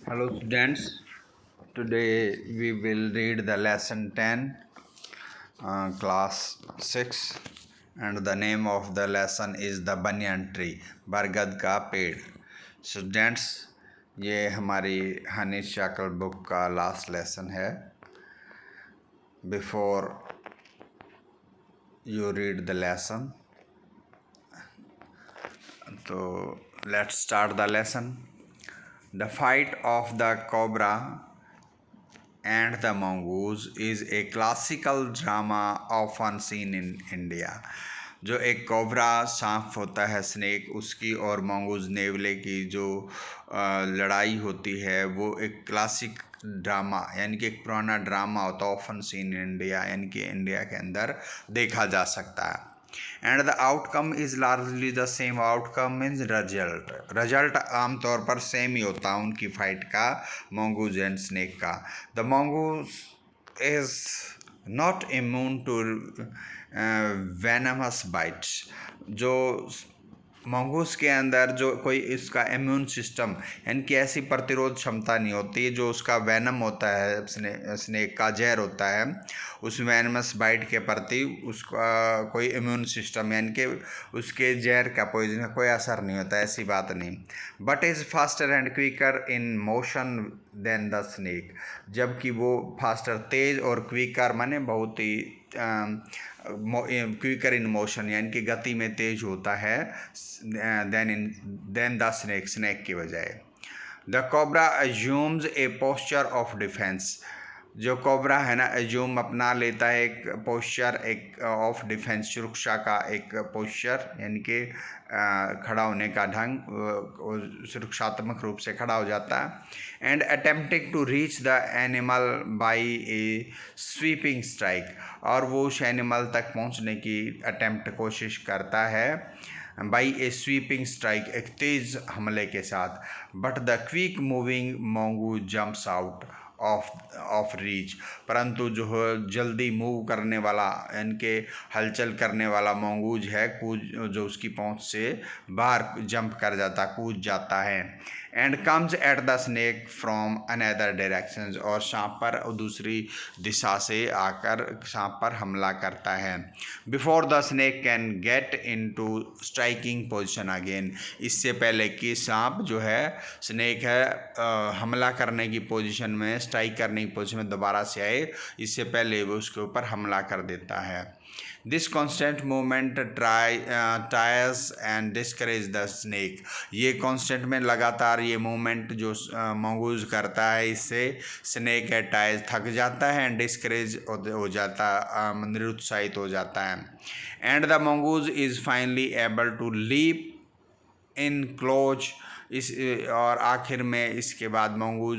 Hello students, today we will read the lesson 10, class 6, and the name of the lesson is the banyan tree, बरगद का पेड़. Students, ये हमारी Hanish Shakala book का last lesson है. Before you read the lesson, so let's start the lesson. The fight of the cobra and the mongoose is a classical drama often seen in India. जो एक cobra सांप होता है snake, उसकी और mongoose नेवले की जो लड़ाई होती है वो एक क्लासिक ड्रामा यानी कि एक पुराना ड्रामा होता है, ऑफन सीन इन इंडिया यानी कि इंडिया के अंदर देखा जा सकता है. And the outcome is largely the same. Outcome means result आमतौर पर सेम ही होता है उनकी फाइट का, मंगूज एंड स्नेक का. The mongoose is not immune to venomous bites. जो मंगूस के अंदर जो कोई इसका इम्यून सिस्टम यानी कि ऐसी प्रतिरोध क्षमता नहीं होती. जो उसका वेनम होता है, स्नेक का जहर होता है, उस वेनमस बाइट के प्रति उसका कोई इम्यून सिस्टम यानी कि उसके जहर का पॉइजन का कोई असर नहीं होता, ऐसी बात नहीं. But is faster and quicker in motion than the snake. जबकि वो फास्टर तेज़ और क्विकर माने बहुत ही क्विकर इन मोशन यानी कि गति में तेज होता है देन द स्नेक की बजाय. The cobra assumes A posture of defence. जो कोबरा है ना, अज्यूम अपना लेता है एक पोस्चर, एक ऑफ डिफेंस, सुरक्षा का एक पोस्चर यानी कि खड़ा होने का ढंग, सुरक्षात्मक रूप से खड़ा हो जाता है. And attempting to reach the animal by a sweeping strike. और वो उस एनिमल तक पहुंचने की अटेम्प्ट कोशिश करता है बाई ए स्वीपिंग स्ट्राइक, एक तेज़ हमले के साथ. But the quick moving mongoose jumps out of reach. परंतु जो जल्दी मूव करने वाला यानी कि हलचल करने वाला मंगूज है, जो उसकी पहुंच से बाहर जंप कर जाता, कूद जाता है. And comes at the snake from another directions. और सांप पर दूसरी दिशा से आकर सांप पर हमला करता है. Before the snake can get into striking position again. इससे पहले कि सांप जो है, स्नेक है, हमला करने की पोजीशन में, स्ट्राइक करने की पोजीशन में दोबारा से आए, इससे पहले वो उसके ऊपर हमला कर देता है. This constant movement tyres and discourage the snake. ये कॉन्स्टेंट में लगातार ये मूवमेंट जो मंगूज करता है, इससे स्नेक है टायर्स थक जाता है, एंड डिस्करेज हो जाता, निरुत्साहित हो जाता है. And the mongoose is finally able to leap in close. इस और आखिर में इसके बाद मंगूज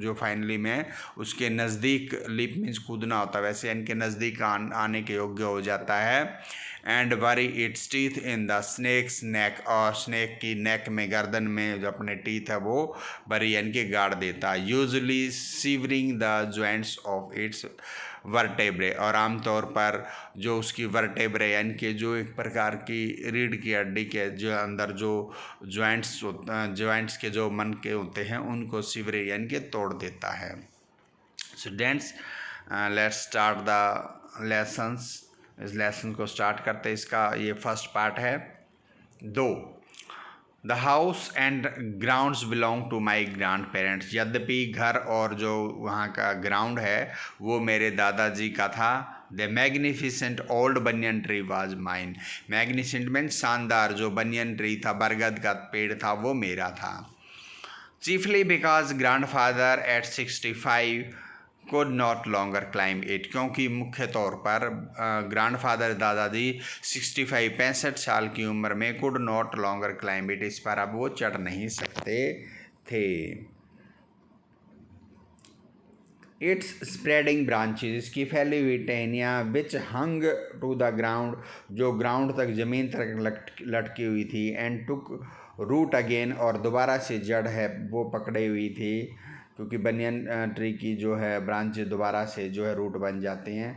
जो फाइनली में उसके नज़दीक, लीप मीन्स कूदना होता है वैसे, इनके नज़दीक आने के योग्य हो जाता है. And bury its teeth in the snake's neck. और स्नेक की नेक में, गर्दन में जो अपने टीथ है वो बरी यानी कि गाड़ देता है. Usually severing the joints of its vertebrae. और आमतौर पर जो उसकी वर्टेब्रे यानी कि जो एक प्रकार की रीढ़ की हड्डी के जो अंदर जो जॉइंट्स के जो मन के होते हैं, उनको सीवरे यानी कि तोड़ देता है. Students, let's start the lessons. इस लेसन को स्टार्ट करते हैं. इसका ये फर्स्ट पार्ट है. Though, the house and grounds belong to my grandparents. यद्यपि घर और जो वहाँ का ग्राउंड है वो मेरे दादाजी का था. The magnificent old banyan tree was mine. Magnificent mean शानदार. जो बनियन ट्री था, बरगद का पेड़ था, वो मेरा था. Chiefly because grand father eight 65 could not longer climb it. क्योंकि मुख्य तौर पर ग्रैंडफादर दादाजी 65 साल की उम्र में could not longer climb it, इस पर अब वो चढ़ नहीं सकते थे. It's spreading branches. इसकी फैली हुई टहनियाँ, विच हंग टू द ग्राउंड, जो ग्राउंड तक, ज़मीन तक लटकी हुई थी. एंड टुक रूट अगेन, और दोबारा से जड़ है वो पकड़े हुई थी, क्योंकि बनियन ट्री की जो है ब्रांच दोबारा से जो है रूट बन जाते हैं.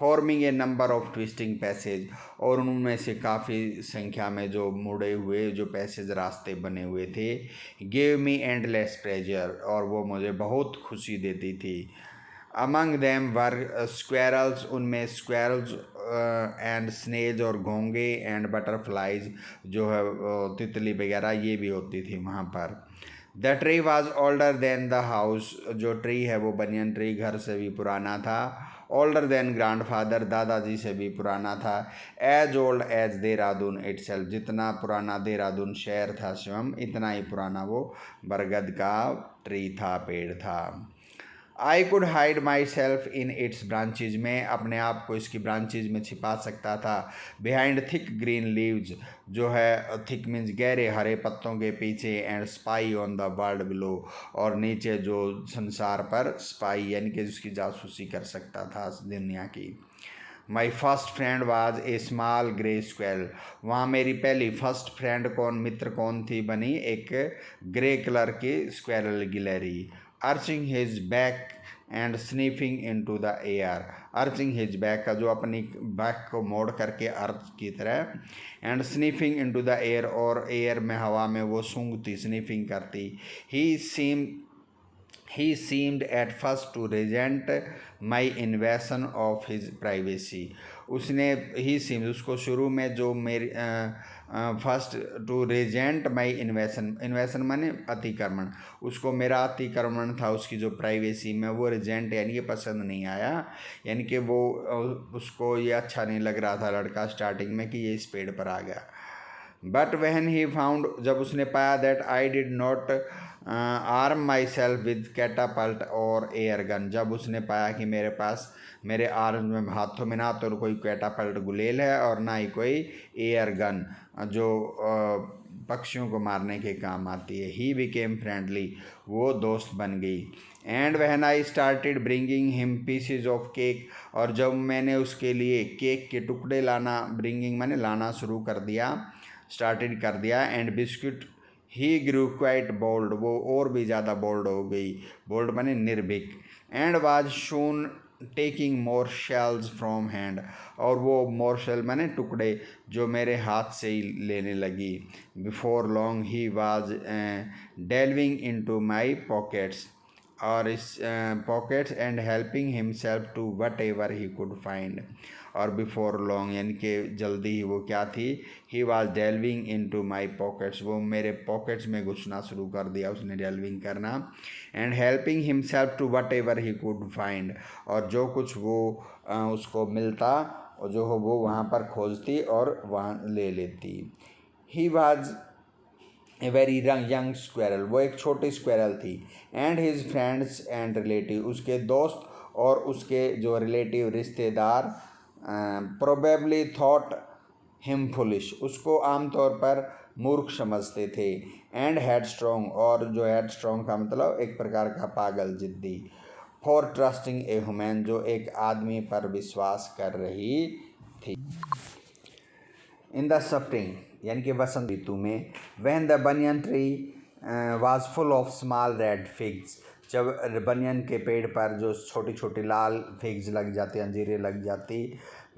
Forming a number of twisting passage, और उनमें से काफ़ी संख्या में जो मुड़े हुए जो पैसेज रास्ते बने हुए थे। गेव मी एंडलेस प्लेजर, और वो मुझे बहुत खुशी देती थी। अमंग देम वर स्क्वेरल्स, उनमें स्क्वेरल्स एंड स्नेज और घोंगे एंड बटरफ्लाइज जो है तितली वगैरह ये भी होती थी वहाँ पर। The tree was older than the house, जो ट्री है वो बनियन ट्री घर से भी पुराना था। ओल्डर देन ग्रैंडफादर, दादाजी से भी पुराना था। As old as Dehradun itself, जितना पुराना देहरादून शहर था स्वयं, इतना ही पुराना वो बरगद का ट्री था, पेड़ था। I could hide my self in its branches, मैं अपने आप को इसकी ब्रांचेज में छिपा सकता था। बिहाइंड थिक ग्रीन लीव्स, जो है थिक मीन्स गहरे हरे पत्तों के पीछे। And spy on the world below, और नीचे जो संसार पर स्पाई यानी कि जिसकी जासूसी कर सकता था दुनिया की। My first friend was a small grey squirrel, वहाँ मेरी पहली फर्स्ट फ्रेंड कौन, मित्र कौन थी बनी, एक ग्रे कलर की स्क्वेरल गिलहरी। Arching his back and sniffing into the air, arching his back का जो अपनी बैक को मोड़ करके अर्च की तरह, and sniffing into the air, और एयर में हवा में वो सूंघती स्नीफिंग करती। He seemed at first to resent my invasion of his privacy, उसने उसको शुरू में जो मेरी फर्स्ट टू रेजेंट माई इन्वेशन माने अतिक्रमण, उसको मेरा अतिक्रमण था उसकी जो प्राइवेसी में, वो रेजेंट यानी कि पसंद नहीं आया, यानी कि वो उसको ये अच्छा नहीं लग रहा था लड़का स्टार्टिंग में कि ये इस पेड़ पर आ गया। बट वहन ही फाउंड, जब उसने पाया that I did not arm my self with Catapult और एयर गन, जब उसने पाया कि मेरे पास मेरे आर्म में हाथों में ना तो कोई कैटापल्ट गुलेल है और ना ही कोई एयर गन जो पक्षियों को मारने के काम आती है। ही बिकेम फ्रेंडली, वो दोस्त बन गई। एंड वहन I started bringing him PCs of cake, और जब मैंने उसके लिए केक के टुकड़े लाना, ब्रिंगिंग मैंने लाना शुरू कर दिया, स्टार्टेड कर दिया, and biscuit, he grew quite bold, वो और भी ज़्यादा बोल्ड हो गई, बोल्ड माने निर्भीक। And was soon taking more shells from hand, और वो मोर शेल माने टुकड़े जो मेरे हाथ से ही लेने लगी। Before long he was delving into my pockets, और इस pockets and helping himself to whatever he could find, और बिफोर लॉन्ग यानी कि जल्दी ही वो क्या थी, he was delving into my pockets, वो मेरे पॉकेट्स में घुसना शुरू कर दिया उसने डेल्विंग करना। And helping himself to whatever he could find, और जो कुछ वो उसको मिलता और जो हो वो वहाँ पर खोजती और वहाँ ले लेती। He was a very young squirrel, वो एक छोटी स्क्वेरल थी। And his friends and relative, उसके दोस्त और उसके जो रिलेटिव रिश्तेदार प्रोबेबली थॉट हिम फुलिश, उसको आमतौर पर मूर्ख समझते थे। एंड हेड स्ट्रॉन्ग, और जो हेड स्ट्रॉन्ग का मतलब एक प्रकार का पागल जिद्दी। फॉर ट्रस्टिंग ए ह्यूमन, जो एक आदमी पर विश्वास कर रही थी। इन द स्प्रिंग यानी कि वसंत ऋतु में, when the banyan tree was full of small red figs, जब बनियन के पेड़ पर जो छोटी छोटी लाल फिग्स लग जाती, अंजीरें लग जाती।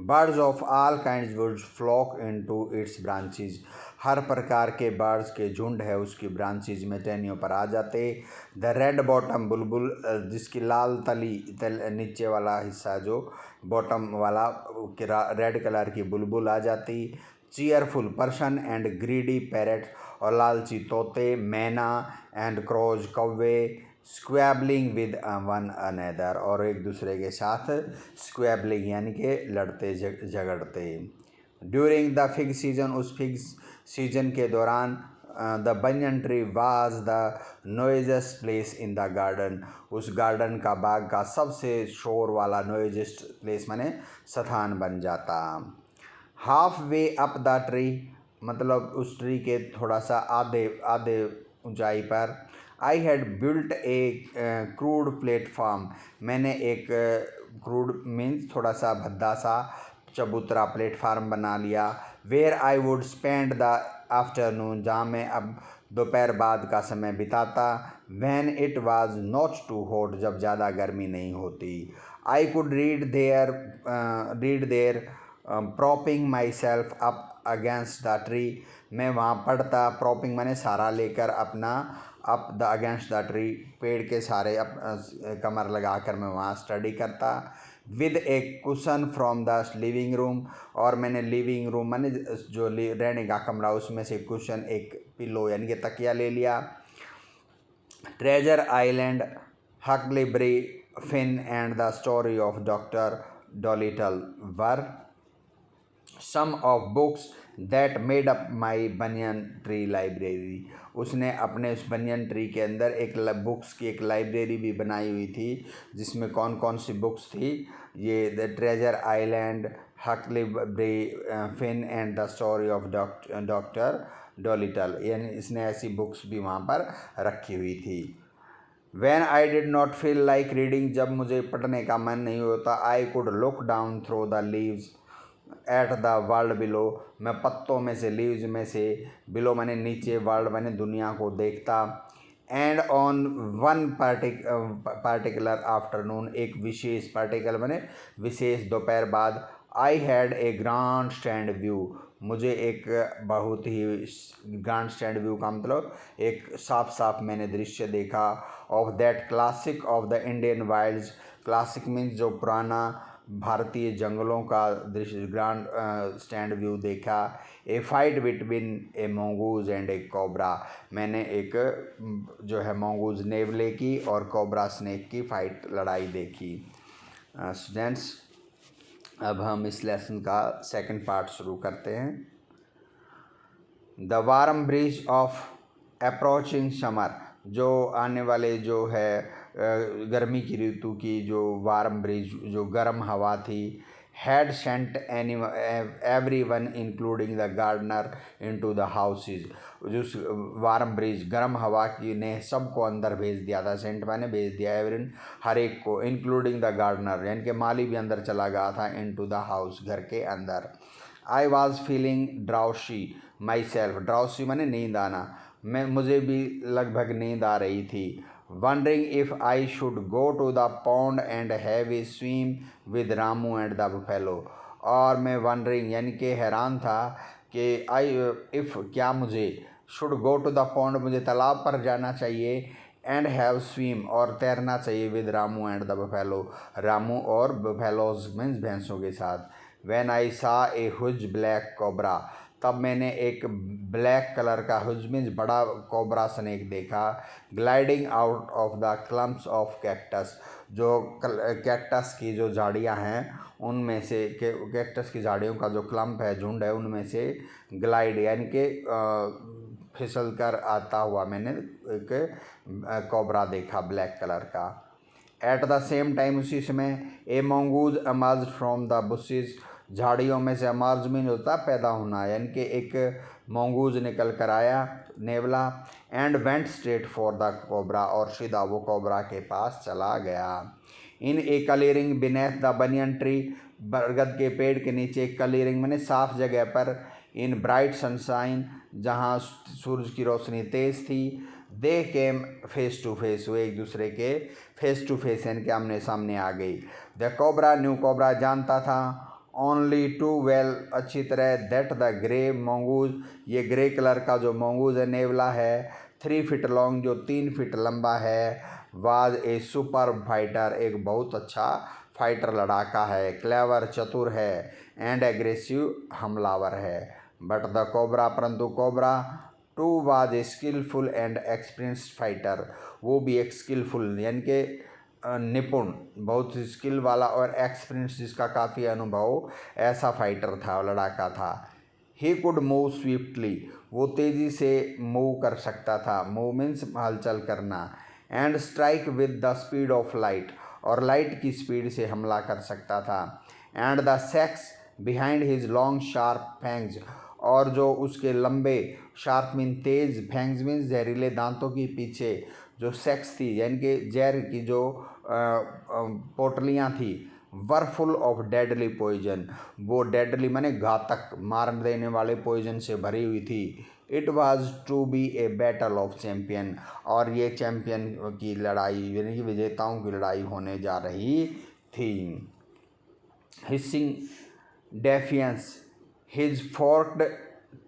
Birds of all kinds would flock into its branches, हर प्रकार के बर्ड्स के झुंड है उसकी ब्रांचेज में, टहनियों पर आ जाते। द रेड बॉटम बुलबुल, जिसकी लाल नीचे वाला हिस्सा जो बॉटम वाला रेड कलर की बुलबुल आ जाती। Cheerful person and greedy parrot, और लालची तोते, मैना एंड क्रोज कौवे, स्क्वैबलिंग विद वन अनदर, और एक दूसरे के साथ स्क्वैबलिंग यानी कि लड़ते झगड़ते। ड्यूरिंग द फिग सीजन, उस फिग सीजन के दौरान, the banyan tree was the noisiest place in the garden, उस गार्डन का बाग का सबसे शोर वाला नॉइजेस्ट प्लेस माने स्थान बन जाता। Half way up the tree, मतलब उस ट्री के थोड़ा सा आधे ऊंचाई पर। I had built A crude platform, मैंने एक क्रूड मीन्स थोड़ा सा भद्दा सा चबूतरा प्लेटफार्म बना लिया। Where I would spend the afternoon, जहाँ मैं अब दोपहर बाद का समय बिताता। When it was not too hot, जब ज़्यादा गर्मी नहीं होती। I could read there, propping myself up against the tree। मैं वहाँ पढ़ता, propping मैंने सहारा लेकर अपना, up the against the tree, पेड़ के सहारे कमर लगाकर मैं वहाँ स्टडी करता। With A cushion from the living room, और मैंने लिविंग रूम मैंने जो रहने का कमरा उसमें से कुशन, एक पिलो यानी कि तकिया ले लिया। Treasure Island, Huckleberry Finn and the story of Doctor Dolittle were some of books that made up my banyan tree library. उसने अपने उस बनियन ट्री के अंदर एक बुक्स की एक लाइब्रेरी भी बनाई हुई थी, जिसमें कौन कौन सी बुक्स थी, ये the Treasure Island, Huckleberry Finn and the story of Doctor Dolittle, यानी इसने ऐसी बुक्स भी वहाँ पर रखी हुई थी। When I did not feel like reading, जब मुझे पढ़ने का मन नहीं होता, I could look down through the leaves at the world below, मैं पत्तों में से, लीव्स में से, बिलो मैंने नीचे, वर्ल्ड मैंने दुनिया को देखता। And on one particular afternoon, एक विशेष, पार्टिकुलर मैंने विशेष दोपहर बाद, I had a grand stand view, मुझे एक बहुत ही ग्रांड स्टैंड व्यू का मतलब एक साफ साफ मैंने दृश्य देखा। Of that classic of the Indian Wilde's, classic means जो पुराना भारतीय जंगलों का दृश्य, ग्रांड स्टैंड व्यू देखा। A fight between a mongoose and a cobra, मैंने एक जो है मोंगूज नेवले की और कोबरा स्नेक की फाइट, लड़ाई देखी। स्टूडेंट्स, अब हम इस लेसन का सेकंड पार्ट शुरू करते हैं। The warm breeze of approaching summer, जो आने वाले जो है गर्मी की ऋतु की जो वार्म ब्रीज, जो गर्म हवा थी, had sent everyone including the gardener into the houses, जो वार्म ब्रीज गर्म हवा की ने सबको अंदर भेज दिया था, सेंट मैंने भेज दिया, एवरीन हर एक को, इंक्लूडिंग द गार्डनर यानी कि माली भी अंदर चला गया था, इनटू द हाउस घर के अंदर। I was feeling drowsy myself, drowsy मैंने नींद आना, मुझे भी लगभग नींद आ रही थी। Wondering if I should go to the pond and have a swim with Ramu and the buffalo, और मैं वंडरिंग यानी कि हैरान था कि क्या मुझे should go to the pond, मुझे तालाब पर जाना चाहिए, एंड हैव स्विम और तैरना चाहिए, with Ramu and the buffalo, Ramu और बफेलोज मीन्स भैंसों के साथ। व्हेन आई सा ए हुज ब्लैक कोबरा, तब मैंने एक ब्लैक कलर का, हुज मीन्स बड़ा, कोबरा स्नेक देखा, gliding out of the clumps of cactus, जो कैक्टस की जो झाड़ियाँ हैं उनमें से, कैक्टस की झाड़ियों का जो क्लम्प है, झुंड है, उनमें से ग्लाइड यानी कि फिसल कर आता हुआ मैंने एक कोबरा देखा ब्लैक कलर का। एट द सेम टाइम, उसी समय, a mongoose emerge from the bushes, झाड़ियों में से, अमर्ज मीन होता पैदा होना, यानी कि एक मंगूज निकल कर आया, नेवला, and went straight for the cobra, और सीधा वो कोबरा के पास चला गया। In a clearing beneath the banyan tree, बरगद के पेड़ के नीचे, एक क्लियरिंग मैंने साफ जगह पर, इन ब्राइट सनशाइन, जहाँ सूरज की रोशनी तेज़ थी, दे केम फेस टू फेस, वो एक दूसरे के फेस टू फेस यानी कि आमने सामने आ गई। द कोबरा न्यू, कोबरा जानता था, ओनली टू वेल, अच्छी तरह, दैट द ग्रे मंगूज, ये ग्रे कलर का जो मंगूज है, नेवला है, 3 फीट लॉन्ग, जो 3 फीट लंबा है, वाज ए सुपर फाइटर, एक बहुत अच्छा फाइटर, लड़ाका है, क्लेवर चतुर है, एंड एग्रेसिव हमलावर है। बट द कोबरा, परंतु cobra, too was a skilful and experienced fighter, वो भी एक स्किलफुल यानी कि निपुण, बहुत स्किल वाला और एक्सपीरियंस, जिसका काफ़ी अनुभव, ऐसा फाइटर था, लड़ाका था। ही कुड मूव स्विफ्टली, वो तेज़ी से मूव कर सकता था, मूव मीन्स हलचल करना, and strike with the speed of light, और लाइट की स्पीड से हमला कर सकता था। And the sex behind his long sharp fangs, और जो उसके लंबे, शार्प मीन तेज, फैंग्स मीन्स जहरीले दांतों के पीछे जो सेक्स थी यानी कि जहर की जो पोटलियाँ थी, were full of deadly poison, वो डेडली माने घातक, मार देने वाले पॉइजन से भरी हुई थी। It was to be a battle of champion, और ये चैम्पियन की लड़ाई यानी कि विजेताओं की लड़ाई होने जा रही थी। Hissing defiance, his forked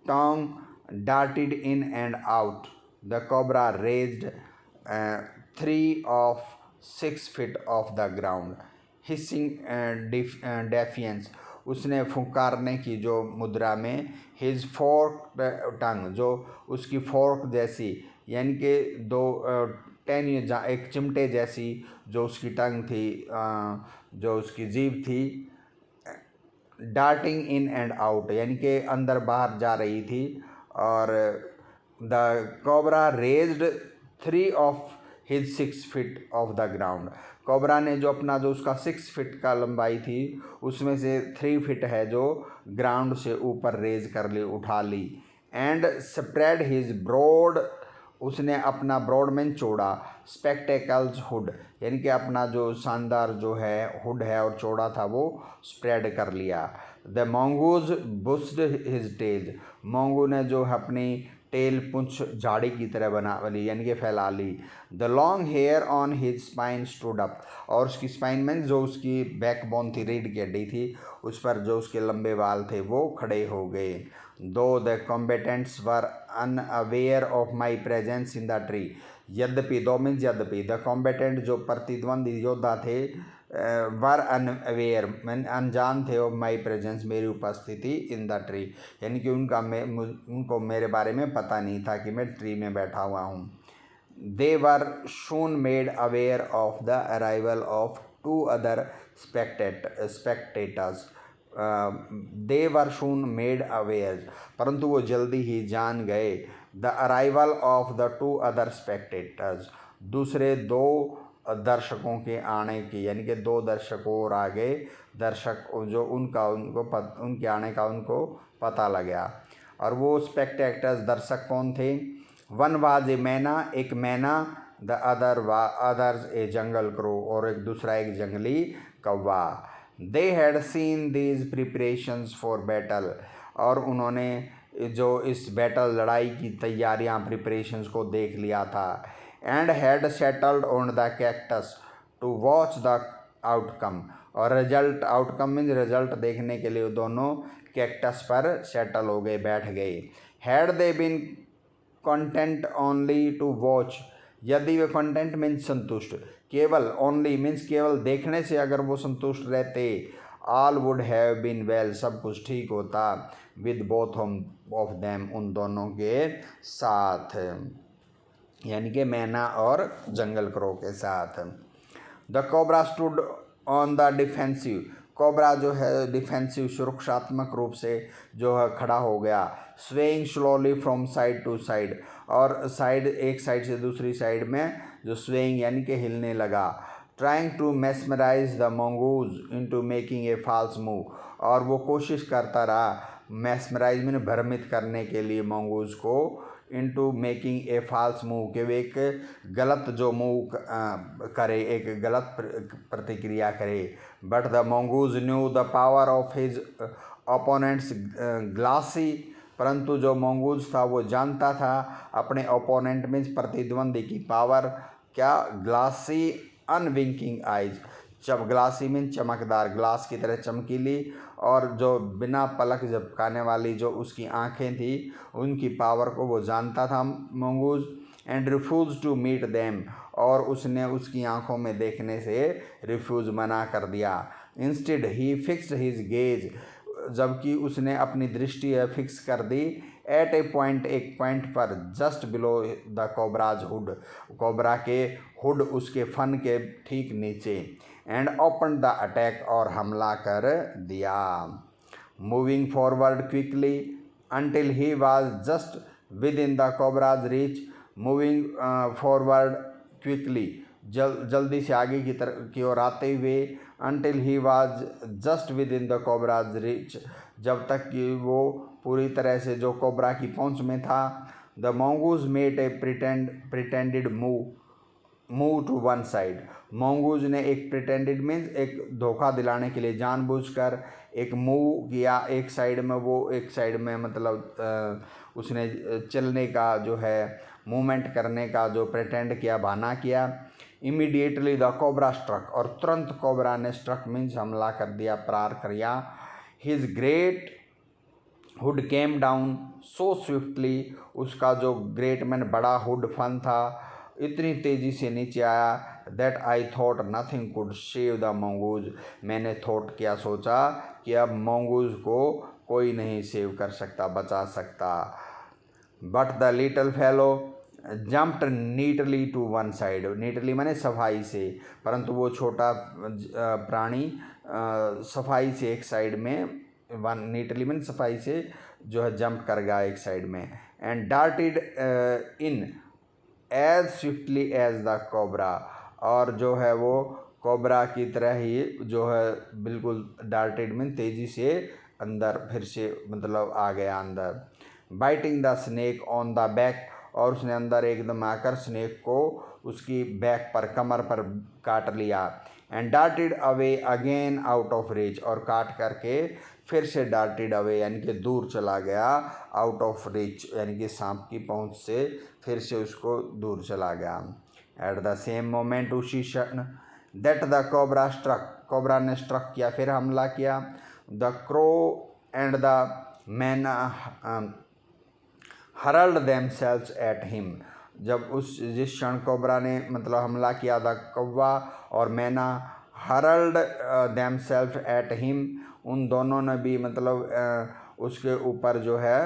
tongue darted in and out. The cobra raised 3 of 6 feet off the ground. Hissing defiance, उसने फुंकारने की जो मुद्रा में his forked tongue, जो उसकी fork जैसी यानी कि एक चिमटे जैसी जो उसकी टंग थी, जो उसकी जीभ थी, डार्टिंग इन एंड आउट यानी कि अंदर बाहर जा रही थी। और the cobra raised 3 of his 6 feet of the ground, cobra ने जो अपना जो उसका 6 फीट का लंबाई थी उसमें से 3 फीट है जो ग्राउंड से ऊपर रेज कर ली, उठा ली। एंड स्प्रेड हिज ब्रॉड, उसने अपना ब्रॉड में चौड़ा स्पेक्टेकल्स हुड यानी कि अपना जो शानदार जो है हुड है और चौड़ा था वो स्प्रेड कर लिया। द मोंगूज बुस्ड हिज टेल, मोंगू ने जो अपनी टेल पुंछ झाड़ी की तरह बना ली यानी कि फैला ली। The long hair on his spine stood up, और उसकी स्पाइन में जो उसकी बैकबोन थी, रीढ़ की हड्डी थी, उस पर जो उसके लंबे बाल थे वो खड़े हो गए। Though the combatants were unaware of my presence in the tree, यद्यपि दो मीन्स यद्यपि, द कॉम्बेटेंट जो प्रतिद्वंदी योद्धा थे, वर अनअवेयर मीन अनजान थे, ऑफ माई प्रेजेंस मेरी उपस्थिति, इन द ट्री यानी कि उनको मेरे बारे में पता नहीं था कि मैं ट्री में बैठा हुआ हूँ। They were soon made aware of the arrival of 2 other spectators, they were soon made aware, परंतु वो जल्दी ही जान गए। The arrival of the 2 other spectators, दूसरे 2 दर्शकों के आने की यानी कि 2 दर्शकों और आगे दर्शक जो उनके आने का उनको पता लगा। और वो स्पेक्टेटर्स दर्शक कौन थे? वन वाज ए मैना, एक मैना, the others A jungle crow, और एक दूसरा एक जंगली कौवा। They had seen these preparations for battle, और उन्होंने जो इस बैटल लड़ाई की तैयारियां प्रिपरेशंस को देख लिया था। And had settled on the cactus to watch the outcome, और आउटकम मीन्स रिजल्ट देखने के लिए दोनों कैक्टस पर सेटल हो गए, बैठ गए। Had they been content only to watch, यदि वे कंटेंट मीन्स संतुष्ट, केवल ओनली मीन्स केवल देखने से अगर वो संतुष्ट रहते, all would have been well, सब कुछ ठीक होता, विद बोथ ऑफ देम, उन दोनों के साथ, यानी कि मैना और जंगल क्रो के साथ। The cobra stood on the defensive, cobra जो है डिफेंसिव सुरक्षात्मक रूप से जो है खड़ा हो गया। Swaying slowly from side to side, और एक साइड से दूसरी साइड में जो स्वेइंग यानी कि हिलने लगा। Trying to mesmerise the mongoose into making a false move, और वो कोशिश करता रहा मेस्मराइज में भ्रमित करने के लिए मंगूज को, into making a false move, कि वे एक गलत जो मूव करे, एक गलत प्रतिक्रिया करे। But the mongoose knew the power of his opponent's glassy, परंतु जो मंगूज था वो जानता था अपने ओपोनेंट में प्रतिद्वंदी की पावर, क्या? ग्लासी अनविंकिंग आइज, ग्लासी मीन चमकदार, ग्लास की तरह चमकीली, और जो बिना पलक झपकाने वाली जो उसकी आंखें थी उनकी पावर को वो जानता था mongoose. And refuse to meet them, और उसने उसकी आंखों में देखने से रिफ्यूज़ मना कर दिया। इंस्टेड ही फिक्स्ड हिज गेज, जबकि उसने अपनी दृष्टि फिक्स कर दी एट ए पॉइंट, एक पॉइंट पर, just below the cobras hood, cobra के हुड उसके फन के ठीक नीचे। एंड ओपन द अटैक, और हमला कर दिया। Moving forward quickly until he was just with in the cobras reach, moving forward quickly, जल्दी से आगे की ओर आते हुए, until he was just with in the cobras reach, जब तक कि वो पूरी तरह से जो कोबरा की पहुंच में था। The mongoose made a pretended move move to one side. Mongoose ने एक प्रिटेंडेड मीन्स एक धोखा दिलाने के लिए जानबूझकर एक मूव किया एक साइड में, वो एक साइड में मतलब उसने चलने का जो है मूवमेंट करने का जो प्रिटेंड किया, बहाना किया। इमीडिएटली द कोबरा स्ट्रक, और तुरंत कोबरा ने स्ट्रक मीन्स हमला कर दिया, प्रहार किया। His great hood came down so swiftly, उसका जो ग्रेट मैन बड़ा हुड फन था इतनी तेज़ी से नीचे आया। That I thought nothing could save the mongoose, मैंने थॉट क्या सोचा कि अब मोंगूज को कोई नहीं सेव कर सकता, बचा सकता। But the little fellow jumped neatly to one side, neatly माने सफाई से, परंतु वो छोटा प्राणी सफाई से एक साइड में, वन नीटली मीन सफाई से जो है जंप कर गया एक साइड में। And darted in as swiftly as the cobra, और जो है वो कोबरा की तरह ही जो है बिल्कुल डार्टेड मीन तेज़ी से अंदर फिर से मतलब आ गया अंदर। Biting the snake on the back, और उसने अंदर एकदम आकर स्नेक को उसकी बैक पर, कमर पर काट लिया। And darted away again out of reach, और काट करके फिर से डार्टेड अवे यानी कि दूर चला गया, आउट ऑफ रीच यानी कि सांप की पहुंच से फिर से उसको दूर चला गया। एट द सेम मोमेंट, उसी क्षण, that the cobra struck, cobra ने स्ट्रक किया, फिर हमला किया। The crow and the man hurled themselves at him, जब जिस क्षण कोबरा ने मतलब हमला किया था, कौवा और मैना हरल्ड देमसेल्व्स एट हिम, उन दोनों ने भी मतलब उसके ऊपर जो है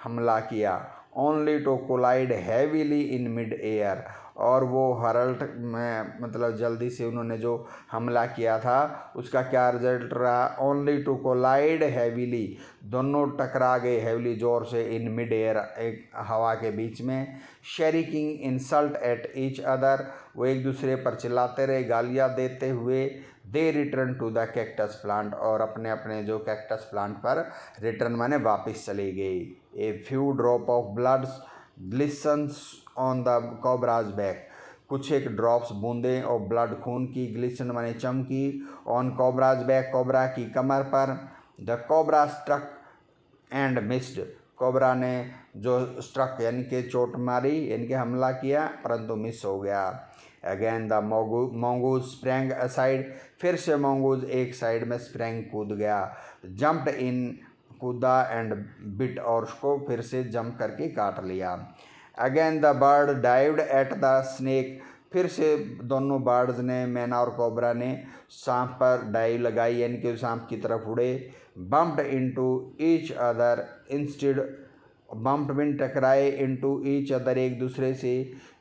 हमला किया। Only to collide heavily in mid air, और वो हरल्ट में मतलब जल्दी से उन्होंने जो हमला किया था उसका क्या रिजल्ट रहा, ओनली टू कोलाइड हैवीली, दोनों टकरा गए हैवीली जोर से, इन मिड एयर एक हवा के बीच में। Shrieking insults at each other, वो एक दूसरे पर चिल्लाते रहे, गालियाँ देते हुए। They return to the cactus plant, और अपने अपने जो कैक्टस प्लांट पर रिटर्न माने वापस चली गई। A few drop of bloods Glisson's on the cobras back, कुछ एक ड्रॉप्स बूंदें और ब्लड खून की, ग्लिसन माने चमकी, ऑन कोबराज बैक कोबरा की कमर पर। The cobra struck and missed, cobra ने जो स्ट्रक यानी कि चोट मारी यानी कि हमला किया परंतु मिस हो गया। Again the mongoose sprang aside, फिर से मोंगूज एक साइड में स्प्रैंग कूद गया। जंप्ड इन, कूदा, एंड बिट, और उसको फिर से जंप करके काट लिया। Again the bird dived at the snake, फिर से दोनों बर्ड्स ने, मैना और कोबरा ने सांप पर डाइव लगाई यानी कि सांप की तरफ उड़े। Bumped into each other instead, bumped mean टकराए, इनटू ईच अदर एक दूसरे से,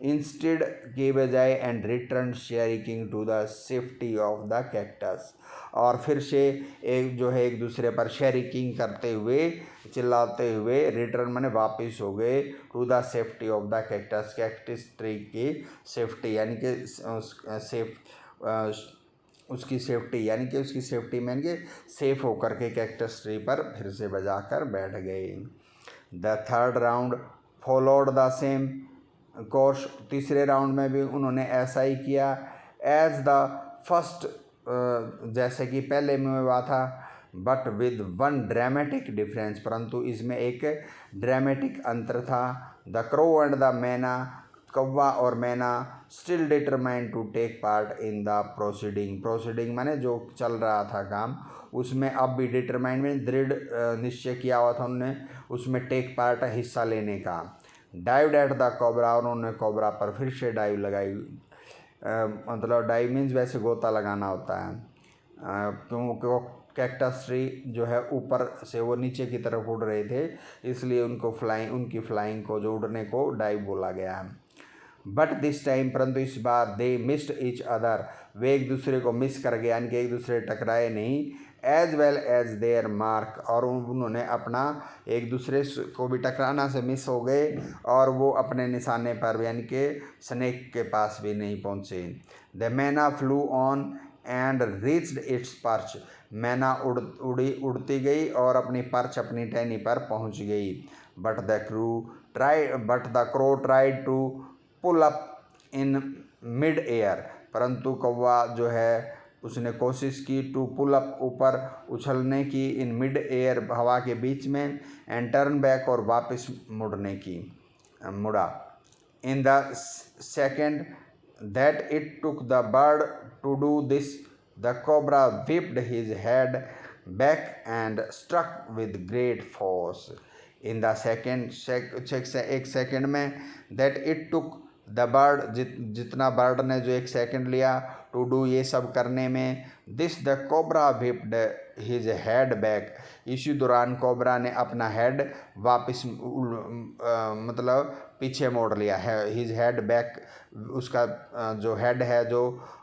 इंस्टेड के बजाय, and return shrieking to the safety of the cactus, और फिर से एक जो है एक दूसरे पर शेरिकिंग करते हुए, चिल्लाते हुए रिटर्न माने वापस हो गए, to the safety of the cactus, cactus tree की सेफ्टी यानी कि उसकी सेफ्टी यानी कि उसकी सेफ्टी में कि सेफ होकर के कैक्टस ट्री पर फिर से बजा कर बैठ गए। The third round followed the same course, तीसरे राउंड में भी उन्होंने ऐसा ही किया। एज द फर्स्ट, जैसे कि पहले में हुआ था, but with one dramatic difference, परंतु इसमें एक ड्रामेटिक अंतर था। द क्रो एंड द मैना, कौवा और मैना, still determined to take part in the proceeding, proceeding माने जो चल रहा था काम, उसमें अब भी डिटरमाइंड में दृढ़ निश्चय किया हुआ था उन्होंने उसमें टेक पार्ट, हिस्सा लेने का। डाइव्ड एट द कोबरा, उन्होंने कोबरा पर फिर से डाइव लगाई, मतलब डाइव मीन्स वैसे गोता लगाना होता है, क्योंकि कैक्टस ट्री जो है ऊपर से वो नीचे की तरफ उड़ रहे थे, इसलिए उनकी फ्लाइंग को, जो उड़ने को, डाइव बोला गया है। बट दिस टाइम, परंतु इस बार, दे मिस्ड ईच अदर, वे एक दूसरे को मिस कर गए यानी कि एक दूसरे टकराए नहीं। As well as their mark, और उन्होंने अपना एक दूसरे को भी टकराना से मिस हो गए और वो अपने निशाने पर यानी कि स्नेक के पास भी नहीं पहुँचे। द मैना flu on and reached it's perch, मैना उड़ती गई और अपनी पर्च, अपनी टहनी पर पहुंच गई। But the crow tried to pull up in mid air, परंतु कौवा जो है उसने कोशिश की टू पुल अप, ऊपर उछलने की, इन मिड एयर, हवा के बीच में, एंड टर्न बैक, और वापस मुड़ा। In the second that it took the bird to do this, the cobra whipped his head back and struck with great force. In the एक सेकेंड में, that it took the bird, जितना bird ने जो एक second लिया, to do ये सब करने में, this the cobra whipped his head back, इसी दौरान कोबरा ने अपना हेड वापस मतलब पीछे मोड़ लिया है। हिज हेड बैक, उसका जो हेड है, जो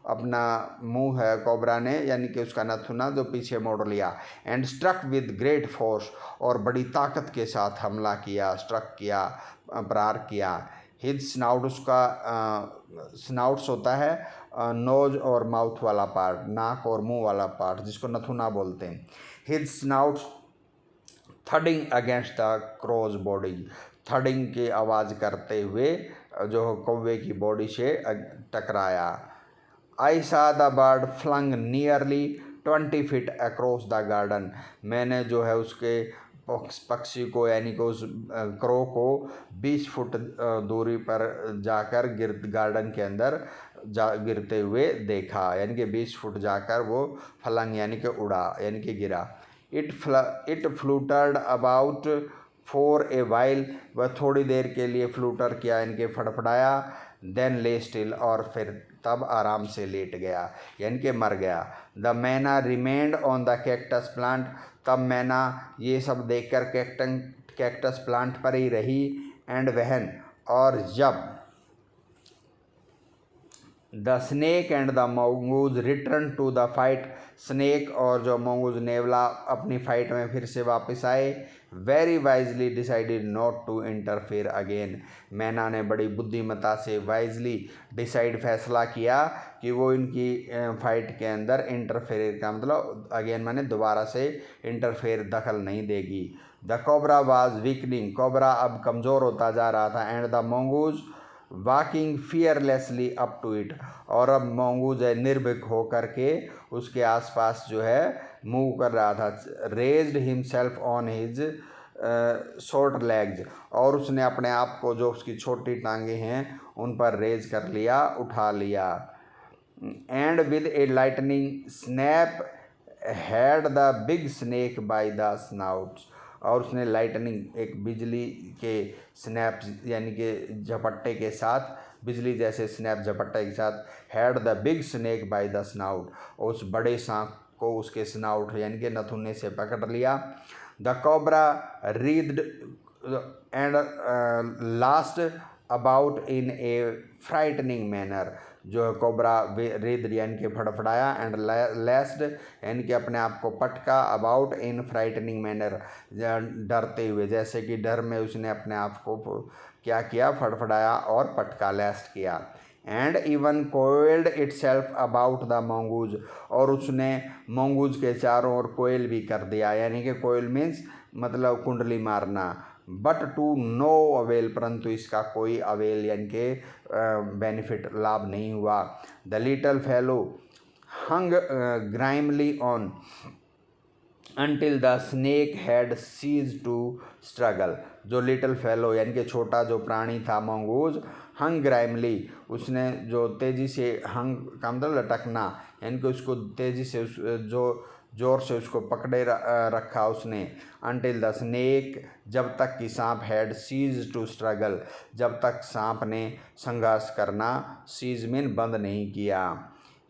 अपना मुंह है कोबरा ने, यानी कि उसका नथुना जो पीछे मोड़ लिया। And struck with great force, और बड़ी ताकत के साथ हमला किया, स्ट्रक किया, प्रहार किया। हिज स्नाउट, उसका स्नाउट्स होता है नोज और माउथ वाला पार्ट, नाक और मुंह वाला पार्ट, जिसको नथुना बोलते हैं। His snouts thudding against the crow's body, thudding की आवाज़ करते हुए जो कौवे की बॉडी से टकराया। I saw the bird flung nearly 20 feet across the garden, मैंने जो है उसके पक्षी को, यानी कि उस क्रो को 20 फुट दूरी पर जाकर गार्डन के अंदर गिरते हुए देखा, यानी कि 20 फुट जाकर वो फलंग यानी कि उड़ा, यानी कि गिरा। It fluttered about for a while, वह थोड़ी देर के लिए फ्लूटर किया, यानी कि फड़फड़ाया। देन ले स्टिल, और फिर तब आराम से लेट गया, यानी कि मर गया। द मैना remained on the cactus plant, तब मैना ये सब देखकर कैक्टस प्लांट पर ही रही। एंड वहन, और जब the snake and the mongoose return to the fight, snake और जो मोंगूज नेवला अपनी फाइट में फिर से वापस आए। Very wisely decided not to interfere again, मैना ने बड़ी बुद्धिमता से वाइजली डिसाइड, फैसला किया कि वो इनकी फाइट के अंदर इंटरफेयर का मतलब अगेन माने दोबारा से इंटरफेयर, दखल नहीं देगी। The cobra was weakening, cobra अब कमज़ोर होता जा रहा था। And the mongoose walking fearlessly up to it, और अब मोंगूज है निर्भीक होकर के उसके आसपास जो है मूव कर रहा था। Raised himself on his short legs, और उसने अपने आप को, जो उसकी छोटी टांगे हैं, उन पर रेज कर लिया, उठा लिया। And with a lightning snap had the big snake by the snouts, और उसने लाइटनिंग, एक बिजली के स्नैप यानी कि झपट्टे के साथ, बिजली जैसे स्नैप झपट्टे के साथ, had the big snake by the snout, उस बड़े सांप को उसके स्नाउट यानी कि नथुने से पकड़ लिया। The cobra reared and lashed about in a frightening manner, जो कोबरा रीद यानी कि फड़फड़ाया, एंड लेस्ड यानी कि अपने आप को पटका, अबाउट इन फ्राइटनिंग मैनर, डरते हुए, जैसे कि डर में उसने अपने आप को क्या किया, फड़फड़ाया और पटका, लेस्ट किया। And even coiled itself about the mongoose, और उसने मोंगूज के चारों ओर कोयल भी कर दिया, यानी कि कोयल मीन्स मतलब कुंडली मारना। बट टू नो अवेल, परंतु इसका कोई अवेल यानी कि बेनिफिट, लाभ नहीं हुआ। The little fellow hung grimly on until the snake had ceased to struggle, जो लिटल फेलो यानी कि छोटा जो प्राणी था मोंगूज, हंग ग्राइमली, उसने जो तेज़ी से, हंग का मतलब लटकना, यानी कि उसको तेज़ी से जो जोर से उसको पकड़े रखा उसने। अनटिल द स्नेक, जब तक कि सांप, हैड सीज टू स्ट्रगल, जब तक सांप ने संघर्ष करना, सीज मीन बंद नहीं किया।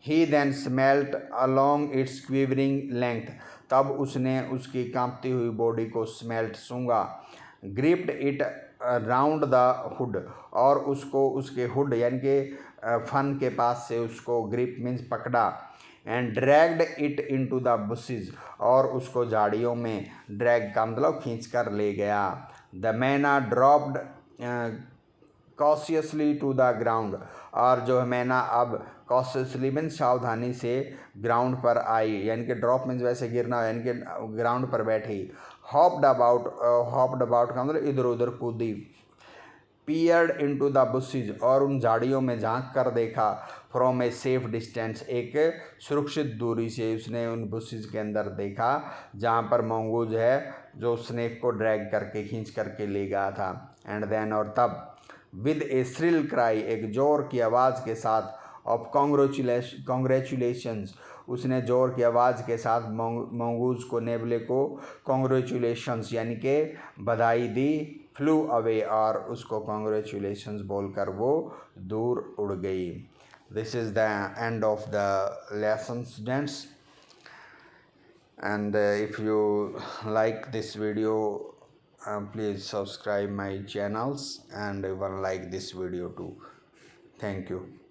He then smelt along its quivering length, तब उसने उसकी कांपती हुई बॉडी को स्मेल्ट, सूंघा। Gripped it round the hood, और उसको उसके हुड यानी कि फन के पास से उसको, ग्रिप मीन्स पकड़ा। And dragged it into the bushes, और उसको झाड़ियों में, ड्रैग का मतलब खींच कर ले गया। The myna dropped cautiously to the ground, और जो मैना अब कॉशियसली मीन्स सावधानी से ग्राउंड पर आई, यानी कि ड्रॉप मीन्स वैसे गिरना, यानी कि ग्राउंड पर बैठी। हॉप्ड अबाउट का मतलब इधर उधर कूदी। peered into the bushes, और उन झाड़ियों में झांक कर देखा, फ्रॉम ए सेफ डिस्टेंस, एक सुरक्षित दूरी से उसने उन बुशेज के अंदर देखा जहाँ पर मंगूज है जो स्नेक को ड्रैग करके खींच करके ले गया था। एंड देन, और तब, विद ए श्रिल क्राई, एक जोर की आवाज़ के साथ, ऑफ कॉन्ग्रेचुलेशंस, उसने जोर की आवाज़ के साथ मंगूज को, नेबले को कॉन्ग्रेचुलेशंस यानी कि बधाई दी, फ्लू अवे, और उसको कॉन्ग्रेचुलेशंस बोलकर वो दूर उड़ गई। This is the end of the lesson students, and if you like this video, please subscribe my channels and even like this video too. Thank you.